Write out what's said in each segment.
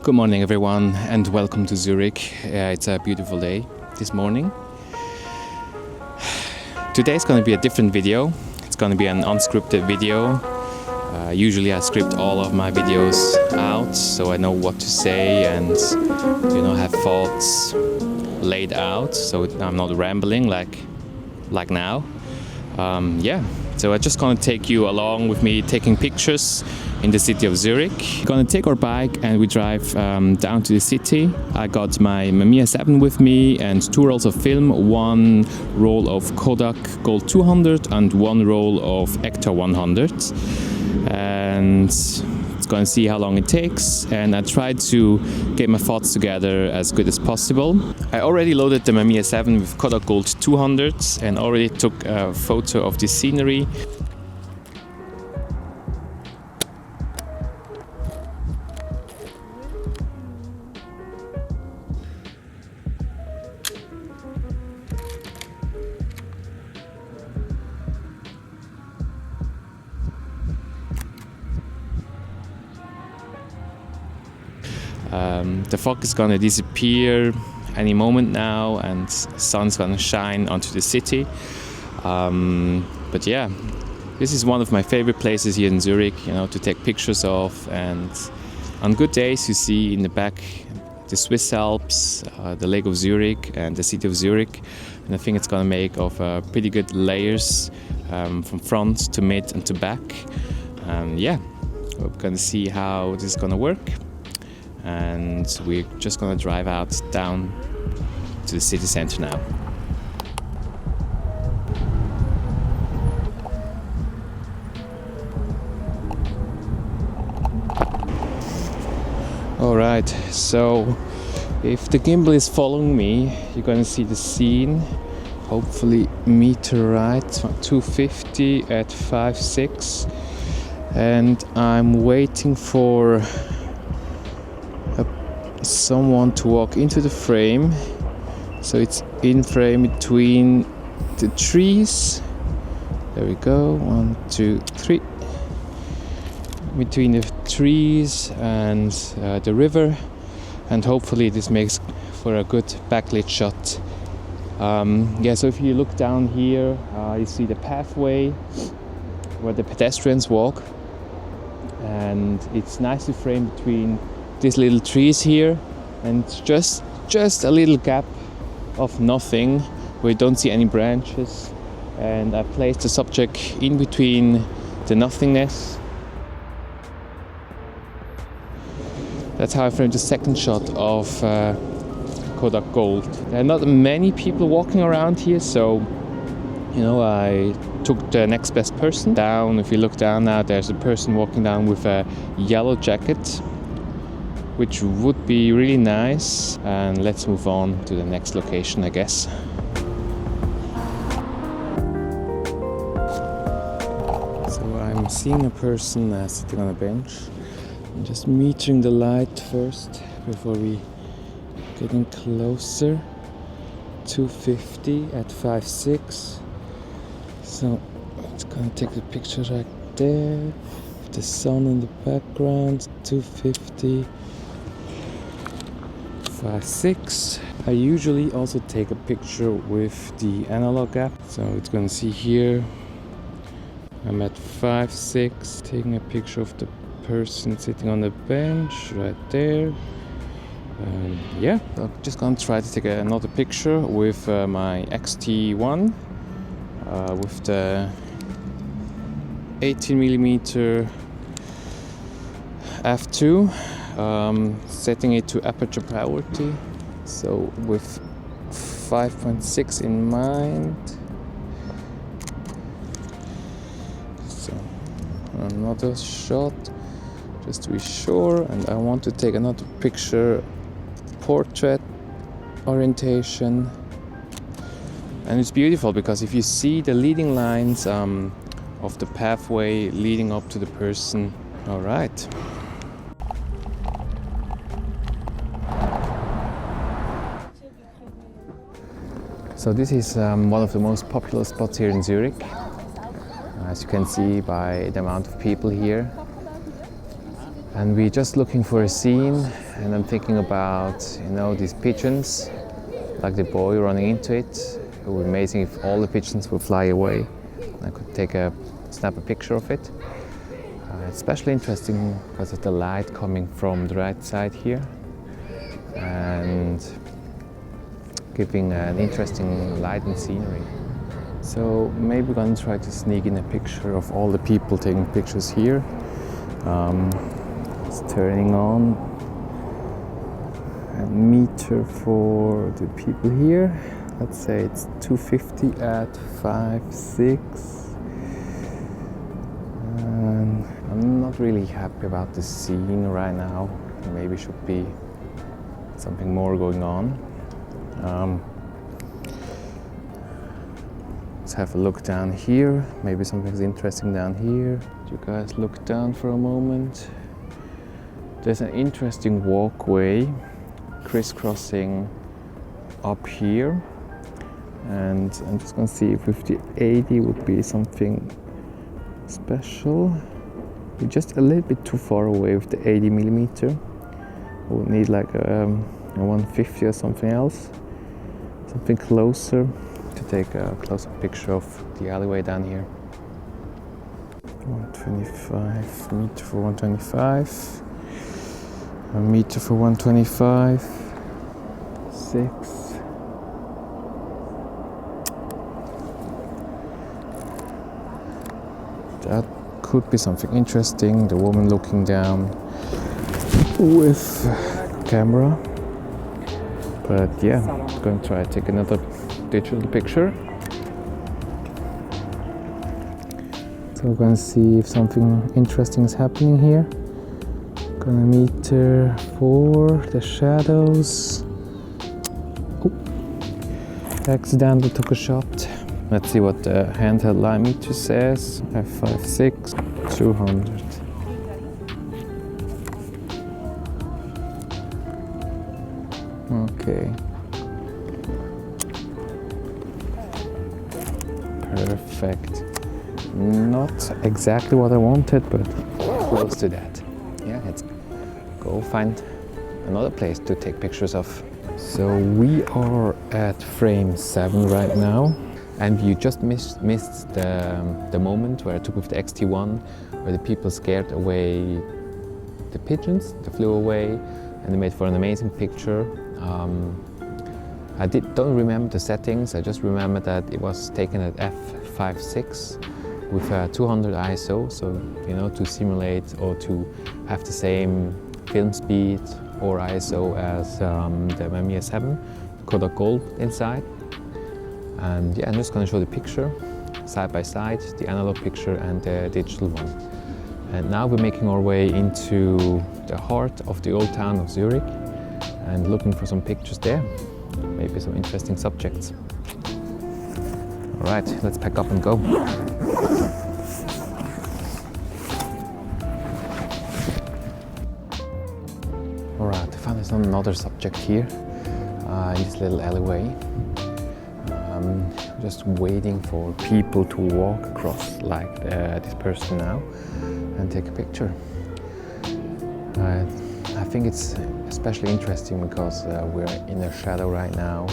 Good morning everyone and welcome to Zurich. It's a beautiful day this morning. Today is going to be a different video. It's going to be an unscripted video. Usually I script all of my videos out so I know what to say and have thoughts laid out so I'm not rambling like now. So I'm just going to take you along with me taking pictures in the city of Zurich. We're going to take our bike and we drive down to the city. I got my Mamiya 7 with me and 2 rolls of film, 1 roll of Kodak Gold 200 and 1 roll of Ektar 100. And it's going to see how long it takes, and I tried to get my thoughts together as good as possible. I already loaded the Mamiya 7 with Kodak Gold 200 and already took a photo of the scenery. The fog is gonna disappear any moment now and sun's gonna shine onto the city. But yeah, this is one of my favorite places here in Zurich, to take pictures of, and on good days you see in the back the Swiss Alps, the Lake of Zurich and the city of Zurich, and I think it's gonna make of pretty good layers from front to mid and to back. We're gonna see how this is gonna work. And we're just gonna drive out down to the city center now. Alright, so if the gimbal is following me, you're gonna see the scene, hopefully meter right, 250 at 5.6, and I'm waiting for someone to walk into the frame, so it's in frame between the trees. There we go, 1, 2, 3, between the trees and the river, and hopefully this makes for a good backlit shot. So if you look down here, you see the pathway where the pedestrians walk, and it's nicely framed between these little trees here, and just a little gap of nothing where you don't see any branches, and I placed the subject in between the nothingness. That's how I framed the second shot of Kodak Gold. There are not many people walking around here, so I took the next best person down. If you look down now, there's a person walking down with a yellow jacket, which would be really nice. And let's move on to the next location, I guess. So I'm seeing a person sitting on a bench. I'm just metering the light first before we get in closer. 250 at 5.6. So it's gonna take the picture right there. The sun in the background, 250. 5.6. I usually also take a picture with the analog app, so it's gonna see here I'm at 5.6, taking a picture of the person sitting on the bench right there. I'm just gonna try to take another picture with my XT1 with the 18mm f2. Setting it to aperture priority, so with 5.6 in mind. So another shot just to be sure, and I want to take another picture, portrait orientation. And it's beautiful because if you see the leading lines of the pathway leading up to the person. All right. So this is one of the most popular spots here in Zurich, as you can see by the amount of people here. And we're just looking for a scene and I'm thinking about, you know, these pigeons, like the boy running into it. It would be amazing if all the pigeons would fly away. I could snap a picture of it. It's especially interesting because of the light coming from the right side here and giving an interesting light and scenery. So maybe we're going to try to sneak in a picture of all the people taking pictures here. It's turning on a meter for the people here. Let's say it's 250 at 5.6. And I'm not really happy about the scene right now. Maybe should be something more going on. Let's have a look down here. Maybe something's interesting down here. Do you guys look down for a moment? There's an interesting walkway crisscrossing up here. And I'm just gonna see if with the 80 would be something special. We're just a little bit too far away with the 80mm. We'll need like a 150 or something else. Something closer to take a closer picture of the alleyway down here. 125, meter for 125. A meter for 125. 6. That could be something interesting. The woman looking down with camera. But yeah, I'm going to try to take another digital picture. So we're going to see if something interesting is happening here. Gonna meter for the shadows. Oh, accidentally took a shot. Let's see what the handheld line meter says. F56, 200. Okay. Perfect. Not exactly what I wanted, but close to that. Yeah, let's go find another place to take pictures of. So we are at frame 7 right now. And you just missed the moment where I took with the XT1, where the people scared away the pigeons. They flew away, and they made for an amazing picture. I don't remember the settings. I just remember that it was taken at f5.6 with a 200 ISO. So you know, to simulate or to have the same film speed or ISO as the Mamiya 7, Kodak Gold inside. And yeah, I'm just going to show the picture side by side, the analog picture and the digital one. And now we're making our way into the heart of the old town of Zurich and looking for some pictures there, maybe some interesting subjects. All right, let's pack up and go. All right, I found another subject here in this little alleyway. Just waiting for people to walk across like this person now and take a picture. I think it's especially interesting because we're in a shadow right now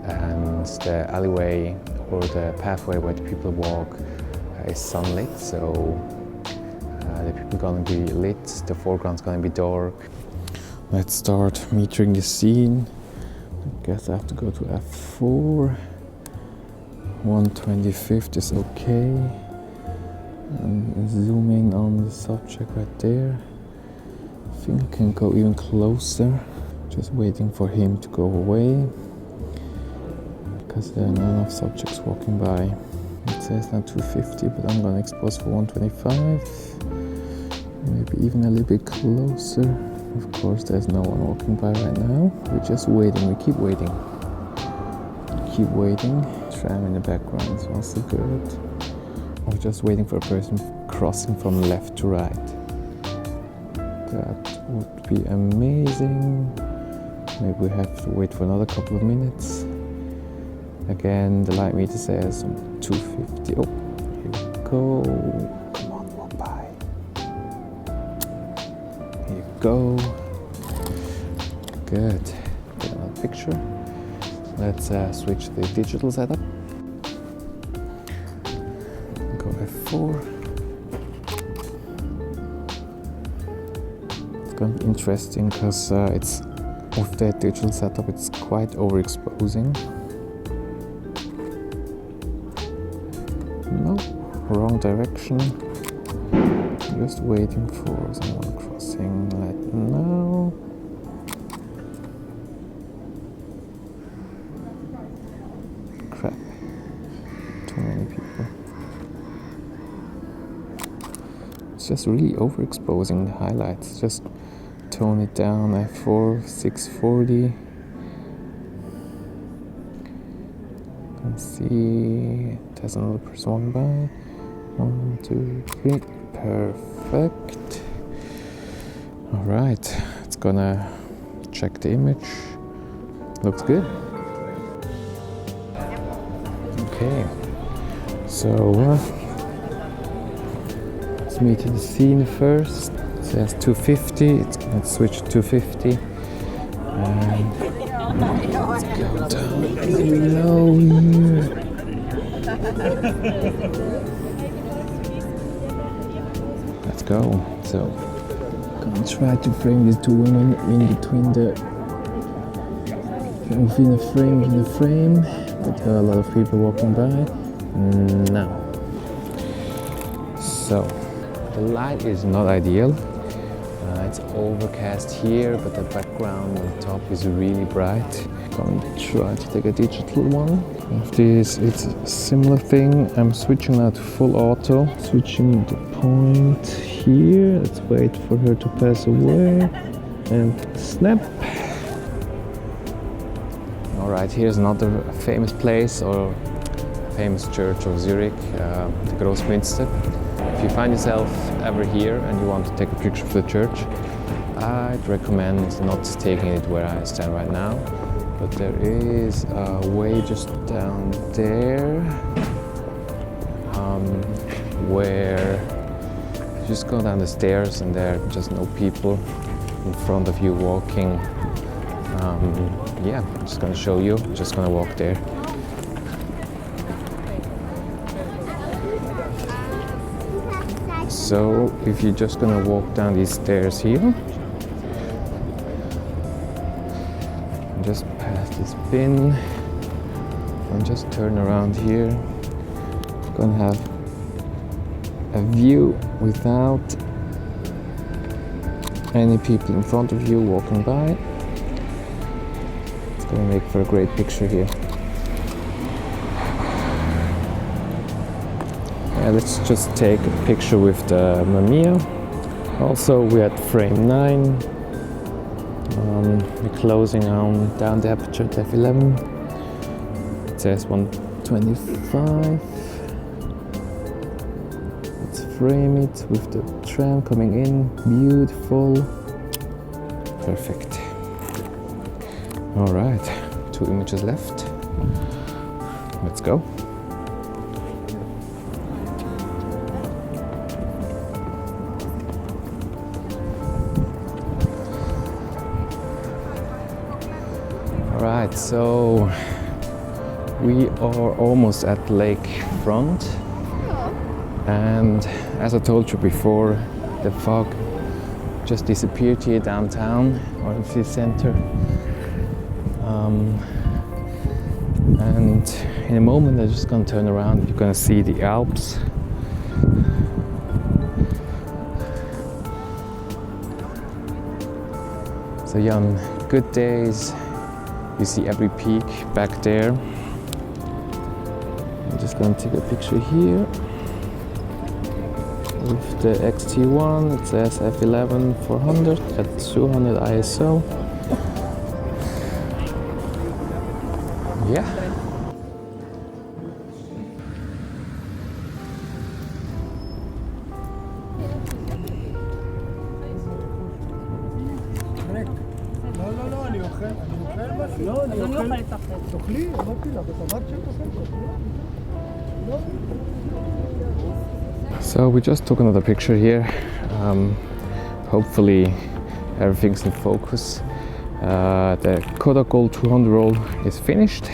and the alleyway or the pathway where the people walk is sunlit, so the people are going to be lit, the foreground's going to be dark. Let's start metering the scene. I guess I have to go to f4. 125th is okay. And zoom in on the subject right there. I think I can go even closer. Just waiting for him to go away because there are not enough subjects walking by. It says now 250, but I'm gonna expose for 125. Maybe even a little bit closer. Of course, there's no one walking by right now. We're just waiting. We keep waiting. Keep waiting. Tram in the background is also good. We're just waiting for a person crossing from left to right. That would be amazing. Maybe we have to wait for another couple of minutes. Again, the light meter says 250. Oh, here we go. Come on, walk by. Here you go. Good. Get another picture. Let's switch the digital setup. Go F4. It's going to be interesting because it's with the digital setup, it's quite overexposing. No, wrong direction. Just waiting for someone crossing. Let know. Crap. Too many people. It's just really overexposing the highlights. Just tone it down. F4 640. Let's see. There's another person walking by. 1, 2, 3. Perfect. All right. It's gonna check the image. Looks good. Okay. So let's meet in the scene first. It says 250. Let's switch to 250. And let's go down below here. Let's go. So, gonna try to frame these two women in between the within the frame. But there are a lot of people walking by now. So, the light is not ideal. It's overcast here, but the background on top is really bright. I'm gonna try to take a digital one. With this, it's a similar thing. I'm switching now to full auto. Switching the point here. Let's wait for her to pass away. And snap. Alright, here's another famous place or famous church of Zurich, the Großmünster. If you find yourself ever here and you want to take a picture of the church, I'd recommend not taking it where I stand right now, but there is a way just down there where you just go down the stairs and there are just no people in front of you walking. Yeah, I'm just gonna show you, just gonna walk there. So if you're just gonna walk down these stairs here, just past this bin and just turn around here, you're gonna have a view without any people in front of you walking by. It's gonna make for a great picture here. Let's just take a picture with the Mamiya. Also, we're at frame 9. We're closing down the aperture to f11. It says 125. Let's frame it with the tram coming in. Beautiful. Perfect. All right, 2 images left. Let's go. Right, so we are almost at lake front, and as I told you before, the fog just disappeared here downtown or in the city center, and in a moment I'm just gonna turn around. You're gonna see the Alps. So yeah, on good days you see every peak back there. I'm just going to take a picture here with the XT1. It says f11 400 at 200 ISO. Yeah. So we just took another picture here. Hopefully everything's in focus. The Kodak Gold 200 roll is finished.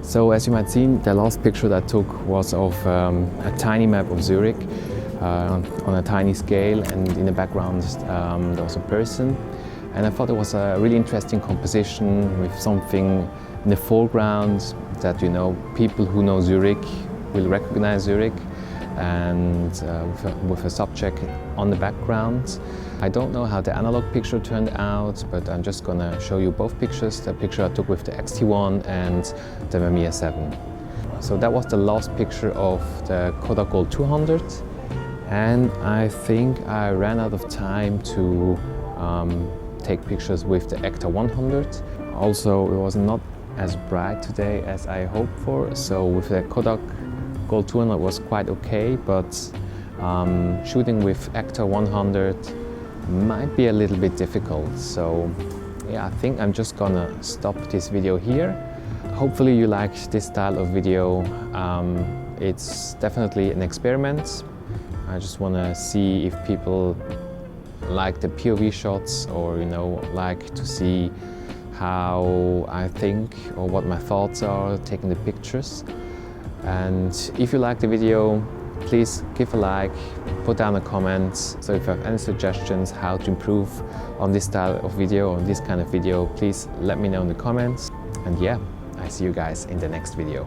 So as you might see, the last picture that I took was of a tiny map of Zurich on a tiny scale, and in the background there was a person. And I thought it was a really interesting composition with something in the foreground that, you know, people who know Zurich will recognize Zurich, and with a subject on the background. I don't know how the analog picture turned out, but I'm just gonna show you both pictures, the picture I took with the XT1 and the Mamiya 7. So that was the last picture of the Kodak Gold 200, and I think I ran out of time to take pictures with the Ektar 100. Also, it was not as bright today as I hoped for, so with the Kodak Gold 200 was quite okay, but shooting with Ektar 100 might be a little bit difficult. So yeah, I think I'm just gonna stop this video here. Hopefully you liked this style of video. It's definitely an experiment. I just want to see if people like the POV shots, or, you know, like to see how I think or what my thoughts are taking the pictures. And if you like the video, please give a like, put down a comment. So if you have any suggestions how to improve on this style of video, on this kind of video, please let me know in the comments. And yeah, I see you guys in the next video.